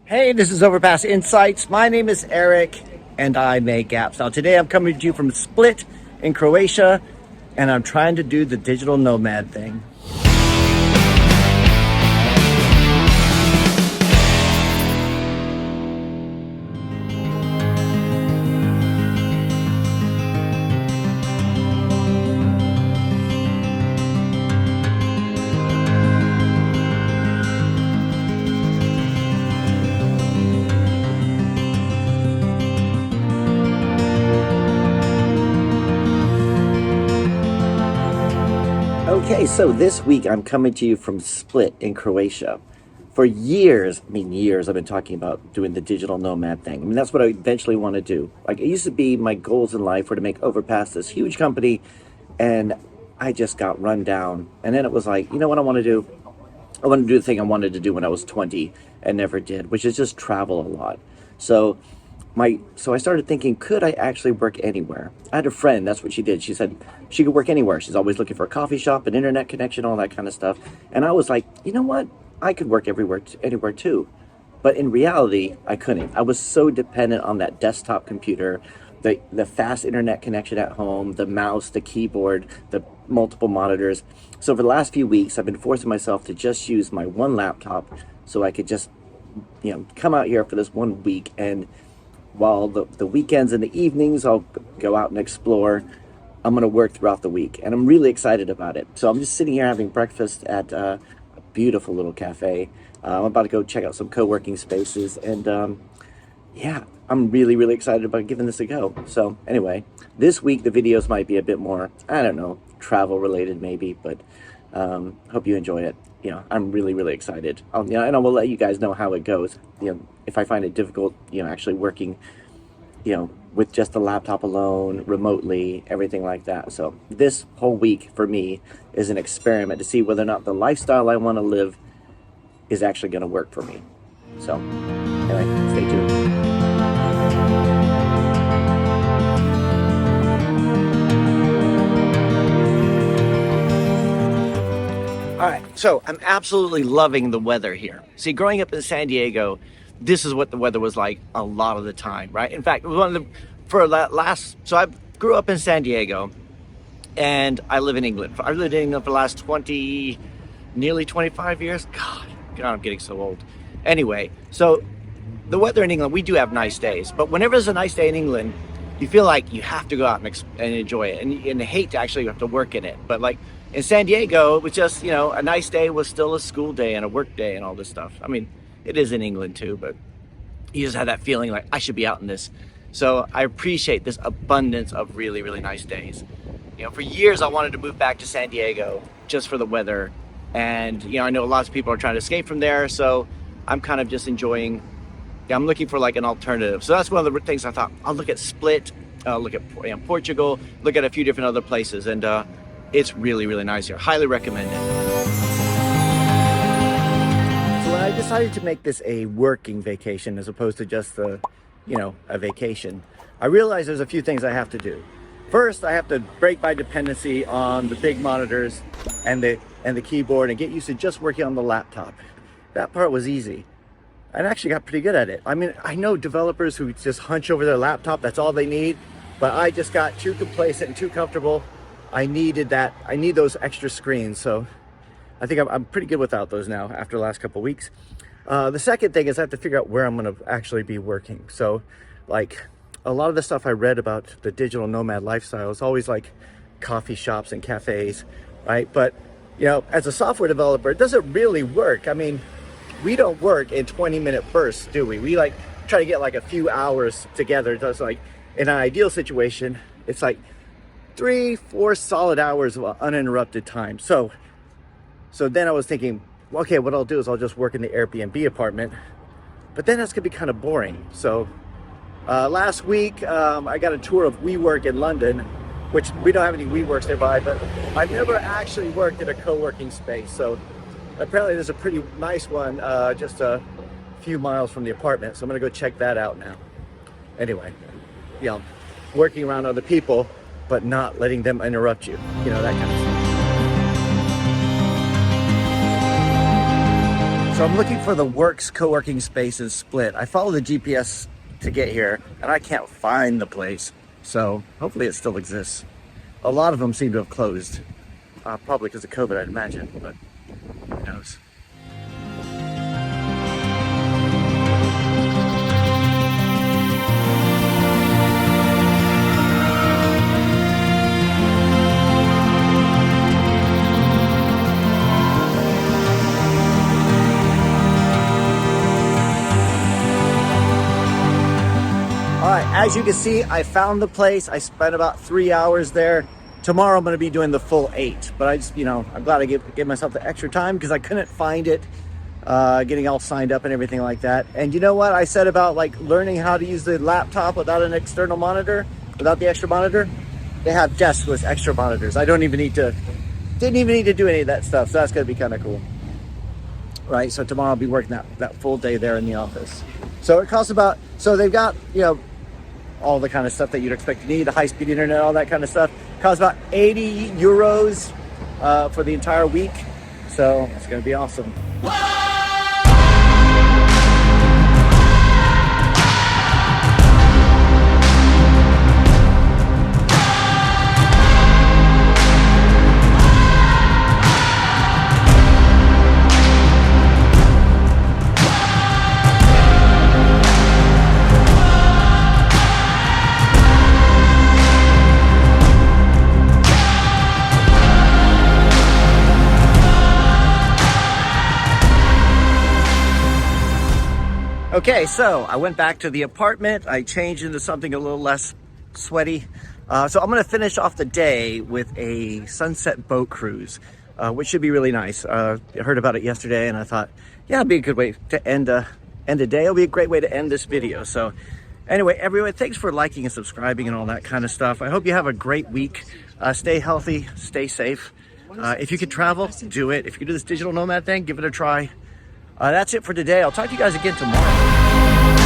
Hey, this is Overpass Insights. My name is Eric, and I make apps. Now, today I'm coming to you from Split in Croatia, and I'm trying to do the digital nomad thing. Okay, so this week I'm coming to you from Split in Croatia. For years, I've been talking about doing the digital nomad thing. I mean, that's what I eventually want to do. Like, it used to be my goals in life were to make Overpass this huge company, and I just got run down. And then it was like, you know what I want to do? I want to do the thing I wanted to do when I was 20 and never did, which is just travel a lot. So so I started thinking, could I actually work anywhere? I had a friend, that's what she did. She said she could work anywhere. She's always looking for a coffee shop, an internet connection, all that kind of stuff. And I was like, you know what? I could work anywhere too. But in reality, I couldn't. I was so dependent on that desktop computer, the fast internet connection at home, the mouse, the keyboard, the multiple monitors. So for the last few weeks, I've been forcing myself to just use my one laptop so I could just, come out here for this 1 week, and while the weekends and the evenings I'll go out and explore, I'm going to work throughout the week, and I'm really excited about it. So I'm just sitting here having breakfast at a beautiful little cafe. I'm about to go check out some co-working spaces, and yeah, I'm really, really excited about giving this a go. So anyway, this week the videos might be a bit more, I don't know, travel related maybe, but hope you enjoy it. I'm really, really excited. And I will let you guys know how it goes. If I find it difficult, actually working, with just the laptop alone, remotely, everything like that. So this whole week for me is an experiment to see whether or not the lifestyle I want to live is actually going to work for me. So anyway, stay tuned. All right, so I'm absolutely loving the weather here. See, growing up in San Diego, this is what the weather was like a lot of the time, right? In fact, it was so I grew up in San Diego, and I live in England. I've lived in England for the last nearly 25 years. God, I'm getting so old. Anyway, so the weather in England, we do have nice days, but whenever there's a nice day in England, you feel like you have to go out and enjoy it, and hate to actually have to work in it. But like in San Diego, it was just, a nice day was still a school day and a work day and all this stuff. I mean, it is in England too, but you just have that feeling like I should be out in this. So I appreciate this abundance of really, really nice days. For years I wanted to move back to San Diego just for the weather. And, I know lots of people are trying to escape from there. So I'm kind of just enjoying, I'm looking for like an alternative. So that's one of the things I thought, I'll look at Split, look at Portugal, look at a few different other places. And it's really, really nice here. Highly recommend it. So when I decided to make this a working vacation as opposed to just a vacation, I realized there's a few things I have to do. First, I have to break my dependency on the big monitors and the keyboard and get used to just working on the laptop. That part was easy. I actually got pretty good at it. I mean, I know developers who just hunch over their laptop, that's all they need, but I just got too complacent and too comfortable. I need those extra screens, so I think I'm pretty good without those now after the last couple of weeks. The second thing is I have to figure out where I'm going to actually be working. So like a lot of the stuff I read about the digital nomad lifestyle is always like coffee shops and cafes, right? But, as a software developer, it doesn't really work. I mean, we don't work in 20-minute bursts, do we? We like try to get like a few hours together. It's like in an ideal situation, it's like 3-4 solid hours of uninterrupted time. So then I was thinking, okay, what I'll do is I'll just work in the Airbnb apartment, but then that's gonna be kind of boring. So last week I got a tour of WeWork in London, which we don't have any WeWorks nearby, but I've never actually worked in a co-working space. So apparently there's a pretty nice one just a few miles from the apartment. So I'm gonna go check that out now. Anyway, working around other people, but not letting them interrupt you, that kind of stuff. So I'm looking for the Works co-working space in Split. I follow the GPS to get here, and I can't find the place. So hopefully it still exists. A lot of them seem to have closed, probably because of COVID, I'd imagine, but who knows. All right, as you can see, I found the place. I spent about 3 hours there. Tomorrow I'm going to be doing the full 8, but I just, I'm glad I gave myself the extra time because I couldn't find it, getting all signed up and everything like that. And you know what I said about like learning how to use the laptop without an external monitor, without the extra monitor? They have desks with extra monitors. I didn't even need to do any of that stuff. So that's going to be kind of cool. Right, so tomorrow I'll be working that full day there in the office. So it costs about, so they've got, all the kind of stuff that you'd expect to need, the high-speed internet, all that kind of stuff. It costs about 80 euros for the entire week. So it's going to be awesome. Okay, so I went back to the apartment. I changed into something a little less sweaty. So I'm going to finish off the day with a sunset boat cruise, which should be really nice. I heard about it yesterday and I thought, yeah, it'd be a good way to end a day. It'll be a great way to end this video. So anyway, everyone, thanks for liking and subscribing and all that kind of stuff. I hope you have a great week. Stay healthy, stay safe. If you could travel, do it. If you could do this digital nomad thing, give it a try. That's it for today. I'll talk to you guys again tomorrow.